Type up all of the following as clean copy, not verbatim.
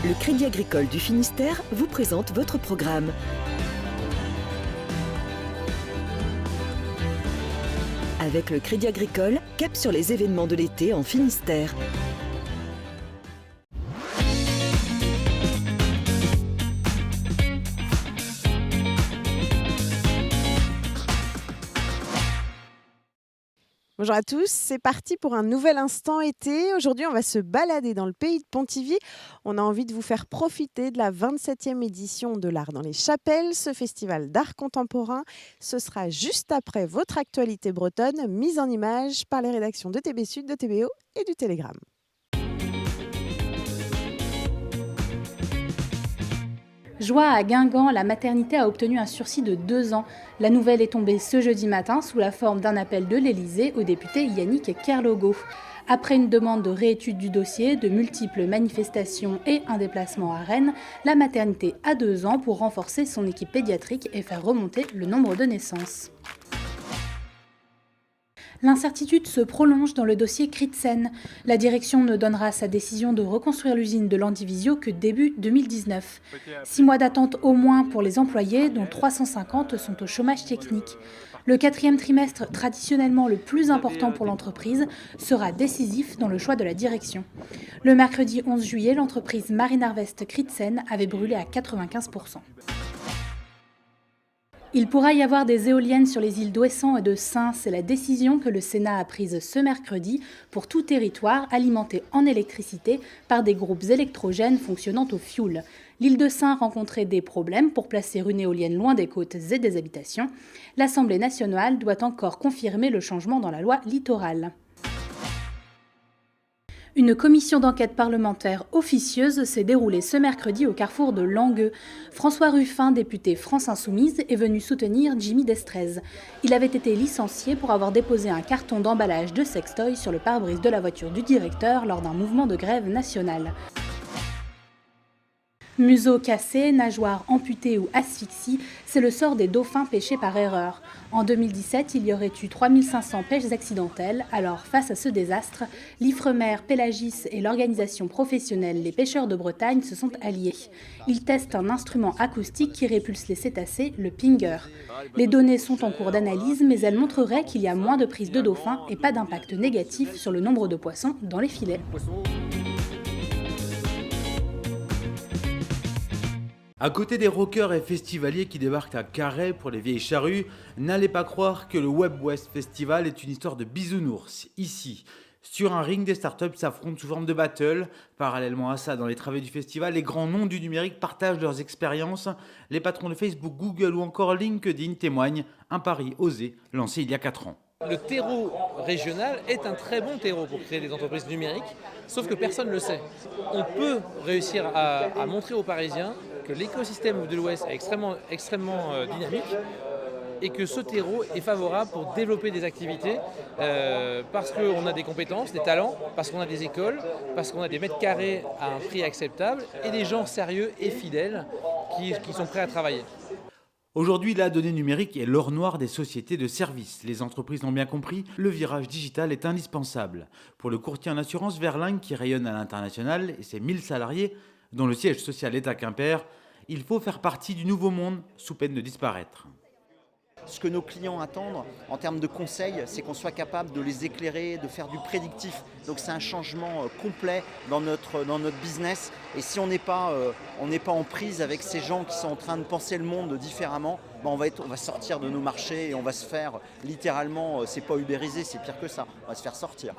Le Crédit Agricole du Finistère vous présente votre programme. Avec le Crédit Agricole, cap sur les événements de l'été en Finistère. Bonjour à tous, c'est parti pour un nouvel instant été. Aujourd'hui, on va se balader dans le pays de Pontivy. On a envie de vous faire profiter de la 27e édition de l'Art dans les Chapelles, ce festival d'art contemporain. Ce sera juste après votre actualité bretonne, mise en image par les rédactions de TB Sud, de TBO et du Télégramme. Joie à Guingamp, la maternité a obtenu un sursis de 2 ans. La nouvelle est tombée ce jeudi matin sous la forme d'un appel de l'Élysée au député Yannick Kerlogo. Après une demande de réétude du dossier, de multiples manifestations et un déplacement à Rennes, la maternité a 2 ans pour renforcer son équipe pédiatrique et faire remonter le nombre de naissances. L'incertitude se prolonge dans le dossier Critsen. La direction ne donnera sa décision de reconstruire l'usine de Landivisio que début 2019. 6 mois d'attente au moins pour les employés, dont 350 sont au chômage technique. Le 4e trimestre, traditionnellement le plus important pour l'entreprise, sera décisif dans le choix de la direction. Le mercredi 11 juillet, l'entreprise Marine Harvest Critsen avait brûlé à 95%. Il pourra y avoir des éoliennes sur les îles d'Ouessant et de Saint. C'est la décision que le Sénat a prise ce mercredi pour tout territoire alimenté en électricité par des groupes électrogènes fonctionnant au fioul. L'île de Saint rencontrait des problèmes pour placer une éolienne loin des côtes et des habitations. L'Assemblée nationale doit encore confirmer le changement dans la loi littorale. Une commission d'enquête parlementaire officieuse s'est déroulée ce mercredi au carrefour de Langueux. François Ruffin, député France Insoumise, est venu soutenir Jimmy Destrez. Il avait été licencié pour avoir déposé un carton d'emballage de sextoy sur le pare-brise de la voiture du directeur lors d'un mouvement de grève nationale. Museau cassé, nageoire amputée ou asphyxie, c'est le sort des dauphins pêchés par erreur. En 2017, il y aurait eu 3500 pêches accidentelles. Alors, face à ce désastre, l'Ifremer, Pélagis et l'organisation professionnelle Les Pêcheurs de Bretagne se sont alliés. Ils testent un instrument acoustique qui répulse les cétacés, le pinger. Les données sont en cours d'analyse, mais elles montreraient qu'il y a moins de prises de dauphins et pas d'impact négatif sur le nombre de poissons dans les filets. À côté des rockers et festivaliers qui débarquent à Carhaix pour les vieilles charrues, n'allez pas croire que le Web West Festival est une histoire de bisounours. Ici, sur un ring, des startups s'affrontent sous forme de battle. Parallèlement à ça, dans les travées du festival, les grands noms du numérique partagent leurs expériences. Les patrons de Facebook, Google ou encore LinkedIn témoignent. Un pari osé, lancé il y a 4 ans. Le terreau régional est un très bon terreau pour créer des entreprises numériques, sauf que personne ne le sait. On peut réussir à montrer aux Parisiens que l'écosystème de l'Ouest est extrêmement dynamique et que ce terreau est favorable pour développer des activités parce qu'on a des compétences, des talents, parce qu'on a des écoles, parce qu'on a des mètres carrés à un prix acceptable et des gens sérieux et fidèles qui sont prêts à travailler. Aujourd'hui, la donnée numérique est l'or noir des sociétés de services. Les entreprises l'ont bien compris, le virage digital est indispensable. Pour le courtier en assurance Verlingue qui rayonne à l'international et ses 1000 salariés, dont le siège social est à Quimper, il faut faire partie du nouveau monde sous peine de disparaître. Ce que nos clients attendent en termes de conseils, c'est qu'on soit capable de les éclairer, de faire du prédictif. Donc c'est un changement complet dans notre business. Et si on n'est pas en prise avec ces gens qui sont en train de penser le monde différemment, on va sortir de nos marchés et on va se faire littéralement, c'est pas ubériser, c'est pire que ça, on va se faire sortir.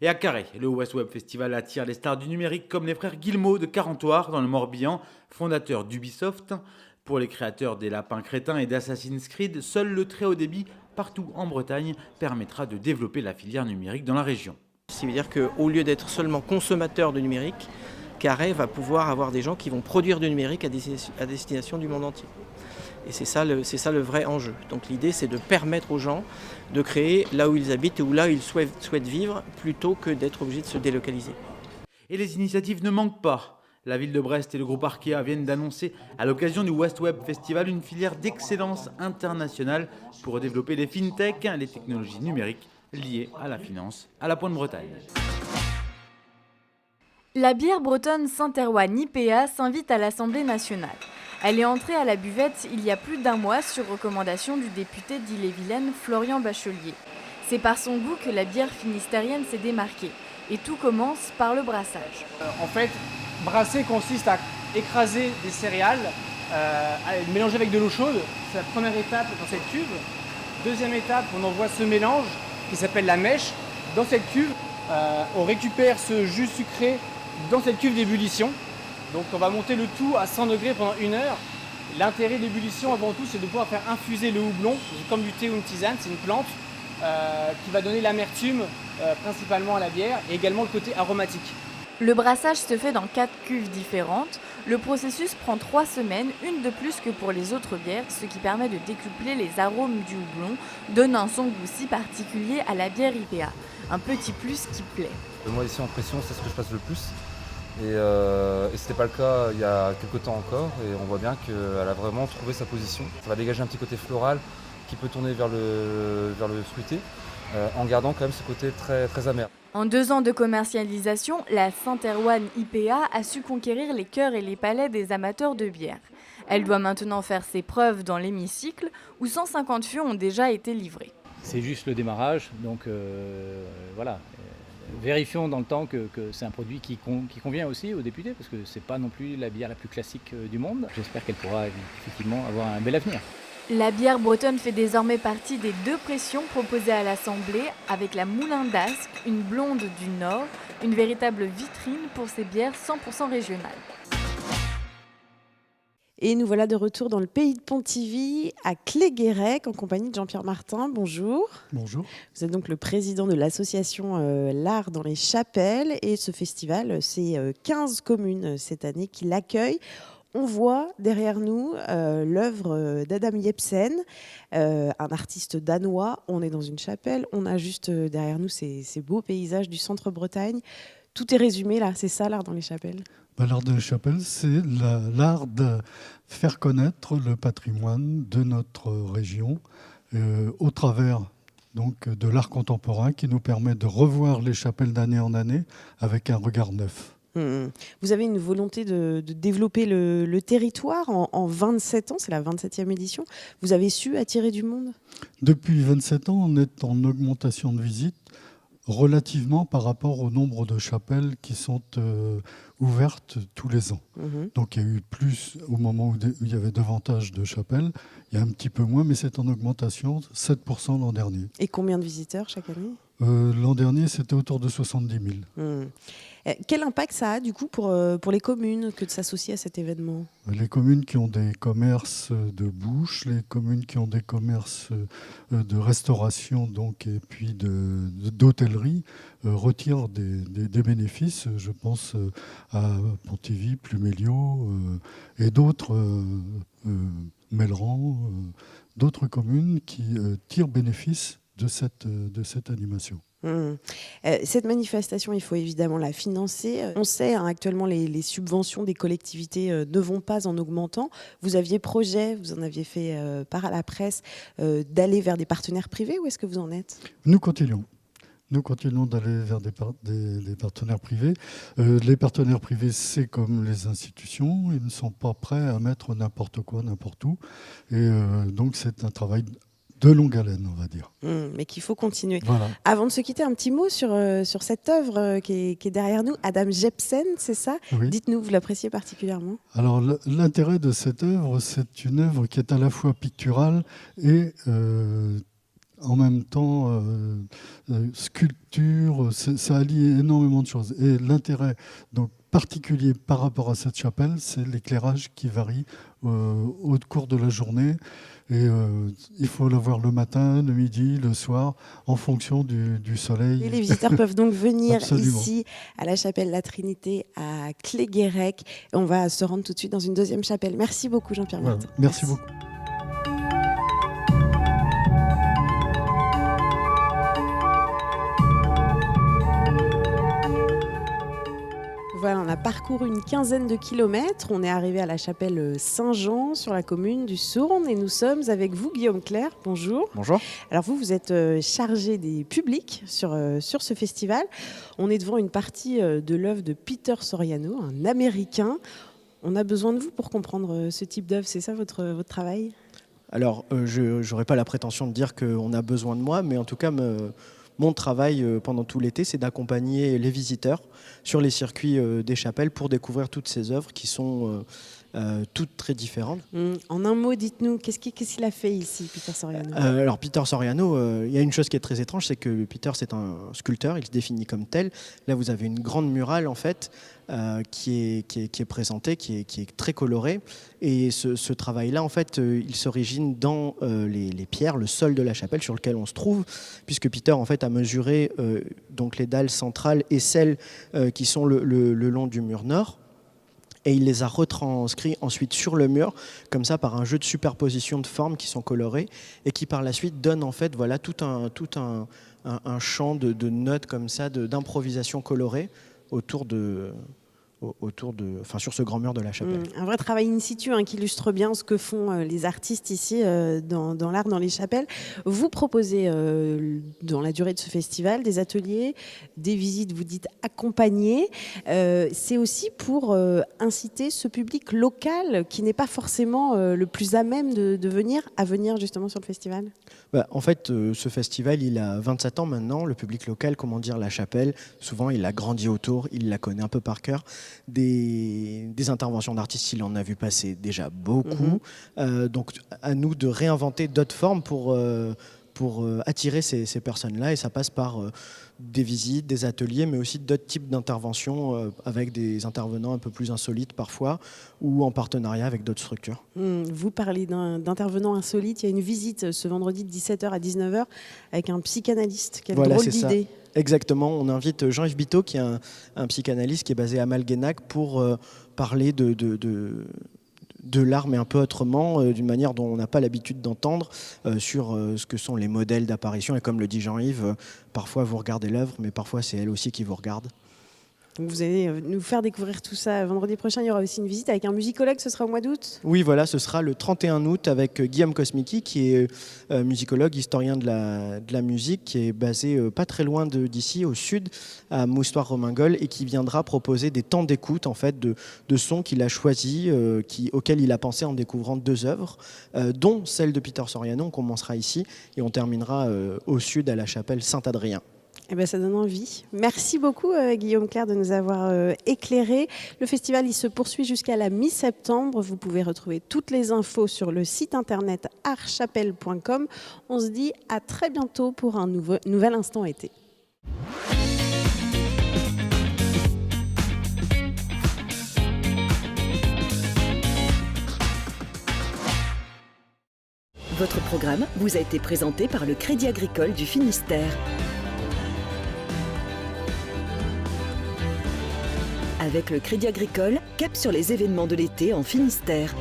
Et à Carhaix, le West Web Festival attire les stars du numérique comme les frères Guillemot de Carentoire dans le Morbihan, fondateurs d'Ubisoft. Pour les créateurs des Lapins Crétins et d'Assassin's Creed, seul le très haut débit partout en Bretagne permettra de développer la filière numérique dans la région. Ça veut dire qu'au lieu d'être seulement consommateur de numérique, Carhaix va pouvoir avoir des gens qui vont produire du numérique à destination du monde entier. Et c'est ça le vrai enjeu. Donc l'idée, c'est de permettre aux gens de créer là où ils habitent et où là où ils souhaitent vivre, plutôt que d'être obligés de se délocaliser. Et les initiatives ne manquent pas. La ville de Brest et le groupe Arkea viennent d'annoncer à l'occasion du West Web Festival une filière d'excellence internationale pour développer les fintech, les technologies numériques liées à la finance à la Pointe-Bretagne. La bière bretonne Saint-Erwan IPA s'invite à l'Assemblée nationale. Elle est entrée à la buvette il y a plus d'1 mois sur recommandation du député d'Ille-et-Vilaine Florian Bachelier. C'est par son goût que la bière finistérienne s'est démarquée. Et tout commence par le brassage. En fait, brasser consiste à écraser des céréales, à les mélanger avec de l'eau chaude. C'est la première étape dans cette cuve. Deuxième étape, on envoie ce mélange qui s'appelle la mèche dans cette cuve. On récupère ce jus sucré dans cette cuve d'ébullition. Donc on va monter le tout à 100 degrés pendant 1 heure. L'intérêt de l'ébullition avant tout, c'est de pouvoir faire infuser le houblon. C'est comme du thé ou une tisane, c'est une plante qui va donner l'amertume principalement à la bière et également le côté aromatique. Le brassage se fait dans 4 cuves différentes. Le processus prend 3 semaines, une de plus que pour les autres bières, ce qui permet de décupler les arômes du houblon, donnant son goût si particulier à la bière IPA. Un petit plus qui plaît. Moi ici en pression, c'est ce que je passe le plus. Et c'était pas le cas il y a quelques temps encore. Et on voit bien qu'elle a vraiment trouvé sa position. Ça va dégager un petit côté floral qui peut tourner vers le fruité, en gardant quand même ce côté très, très amer. En 2 ans de commercialisation, la Saint-Erwan IPA a su conquérir les cœurs et les palais des amateurs de bière. Elle doit maintenant faire ses preuves dans l'hémicycle, où 150 fûts ont déjà été livrés. C'est juste le démarrage, donc voilà. Vérifions dans le temps que c'est un produit qui convient aussi aux députés, parce que c'est pas non plus la bière la plus classique du monde. J'espère qu'elle pourra effectivement avoir un bel avenir. La bière bretonne fait désormais partie des 2 pressions proposées à l'Assemblée, avec la Moulin d'Ascq, une blonde du Nord, une véritable vitrine pour ces bières 100% régionales. Et nous voilà de retour dans le pays de Pontivy, à Cléguérec, en compagnie de Jean-Pierre Martin. Bonjour. Bonjour. Vous êtes donc le président de l'association L'Art dans les Chapelles. Et ce festival, c'est 15 communes cette année qui l'accueillent. On voit derrière nous l'œuvre d'Adam Jepsen, un artiste danois. On est dans une chapelle. On a juste derrière nous ces beaux paysages du centre-Bretagne. Tout est résumé là, c'est ça l'art dans les chapelles? L'art dans les chapelles, c'est l'art de faire connaître le patrimoine de notre région au travers donc, de l'art contemporain qui nous permet de revoir les chapelles d'année en année avec un regard neuf. Vous avez une volonté de développer le territoire en 27 ans, c'est la 27e édition. Vous avez su attirer du monde? Depuis 27 ans, on est en augmentation de visites relativement par rapport au nombre de chapelles qui sont ouvertes tous les ans. Donc il y a eu plus au moment où il y avait davantage de chapelles. Il y a un petit peu moins, mais c'est en augmentation, 7% l'an dernier. Et combien de visiteurs chaque année? L'an dernier, c'était autour de 70 000. Quel impact ça a du coup pour les communes que de s'associer à cet événement? Les communes qui ont des commerces de bouche, les communes qui ont des commerces de restauration donc, et puis d'hôtellerie retirent des bénéfices. Je pense à Pontivy, Pluméliau et d'autres, Melleran, d'autres communes qui tirent bénéfice de cette animation. Cette manifestation, il faut évidemment la financer. On sait actuellement les subventions des collectivités ne vont pas en augmentant. Vous aviez projet, vous en aviez fait part à la presse, d'aller vers des partenaires privés. Où est-ce que vous en êtes? Nous continuons d'aller vers des partenaires privés. Les partenaires privés, c'est comme les institutions. Ils ne sont pas prêts à mettre n'importe quoi, n'importe où. Et donc, c'est un travail de longue haleine, on va dire. Mais qu'il faut continuer. Voilà. Avant de se quitter, un petit mot sur cette œuvre qui est derrière nous. Adam Jepsen, c'est ça? Oui. Dites-nous, vous l'appréciez particulièrement? Alors, l'intérêt de cette œuvre, c'est une œuvre qui est à la fois picturale et en même temps sculpture. Ça allie énormément de choses. Et l'intérêt donc, particulier par rapport à cette chapelle, c'est l'éclairage qui varie au cours de la journée. Et il faut la voir le matin, le midi, le soir, en fonction du soleil. Et les visiteurs peuvent donc venir Absolument. ici, à la chapelle La Trinité, à Cléguérec. Et on va se rendre tout de suite dans une deuxième chapelle. Merci beaucoup, Jean-Pierre Martin. Voilà. Merci beaucoup. voilà, on a parcouru une quinzaine de kilomètres. On est arrivé à la chapelle Saint-Jean sur la commune du Sourn et nous sommes avec vous, Guillaume Clerc. Bonjour. Bonjour. Alors vous êtes chargé des publics sur ce festival. On est devant une partie de l'œuvre de Peter Soriano, un Américain. On a besoin de vous pour comprendre ce type d'œuvre, c'est ça votre travail ? Alors, je n'aurais pas la prétention de dire qu'on a besoin de moi, mais en tout cas, mon travail pendant tout l'été, c'est d'accompagner les visiteurs sur les circuits des chapelles pour découvrir toutes ces œuvres qui sont toutes très différentes. En un mot, dites-nous, qu'est-ce qu'il a fait ici, Peter Soriano ? Alors, Peter Soriano, il y a une chose qui est très étrange, c'est que Peter, c'est un sculpteur, il se définit comme tel. Là, vous avez une grande murale, en fait, qui est présentée, qui est très colorée. Et ce travail-là, en fait, il s'origine dans les pierres, le sol de la chapelle sur lequel on se trouve, puisque Peter, en fait, a mesuré donc les dalles centrales et celles qui sont le long du mur nord. Et il les a retranscrits ensuite sur le mur, comme ça, par un jeu de superposition de formes qui sont colorées et qui, par la suite, donne en fait voilà, tout un champ de notes comme ça, d'improvisation colorée sur ce grand mur de la chapelle. Un vrai travail in situ qui illustre bien ce que font les artistes ici dans l'art dans les chapelles. Vous proposez dans la durée de ce festival des ateliers, des visites, vous dites accompagnées. C'est aussi pour inciter ce public local qui n'est pas forcément le plus à même de venir justement sur le festival. En fait, ce festival, il a 27 ans maintenant. Le public local, comment dire, la chapelle, souvent il a grandi autour, il la connaît un peu par cœur. Des interventions d'artistes, il en a vu passer déjà beaucoup. Donc à nous de réinventer d'autres formes pour attirer ces personnes-là. Et ça passe par des visites, des ateliers, mais aussi d'autres types d'interventions avec des intervenants un peu plus insolites parfois, ou en partenariat avec d'autres structures. Vous parlez d'intervenants insolites. Il y a une visite ce vendredi de 17h à 19h avec un psychanalyste. Quelle drôle d'idée. Exactement, on invite Jean-Yves Biteau, qui est un psychanalyste qui est basé à Malguenac, pour parler de l'art, mais un peu autrement, d'une manière dont on n'a pas l'habitude d'entendre, sur ce que sont les modèles d'apparition. Et comme le dit Jean-Yves, parfois vous regardez l'œuvre, mais parfois c'est elle aussi qui vous regarde. Donc vous allez nous faire découvrir tout ça vendredi prochain. Il y aura aussi une visite avec un musicologue, ce sera au mois d'août ? Oui, voilà, ce sera le 31 août avec Guillaume Kosmicki, qui est musicologue, historien de la musique, qui est basé pas très loin d'ici, au sud, à Moustoir-Romingol, et qui viendra proposer des temps d'écoute en fait, de sons qu'il a choisis, auxquels il a pensé en découvrant 2 œuvres, dont celle de Peter Soriano. On commencera ici et on terminera au sud à la chapelle Saint-Adrien. Ça donne envie. Merci beaucoup Guillaume Clerc de nous avoir éclairés. Le festival il se poursuit jusqu'à la mi-septembre. Vous pouvez retrouver toutes les infos sur le site internet artchapelle.com. On se dit à très bientôt pour un nouvel instant été. Votre programme vous a été présenté par le Crédit Agricole du Finistère. Avec le Crédit Agricole, cap sur les événements de l'été en Finistère.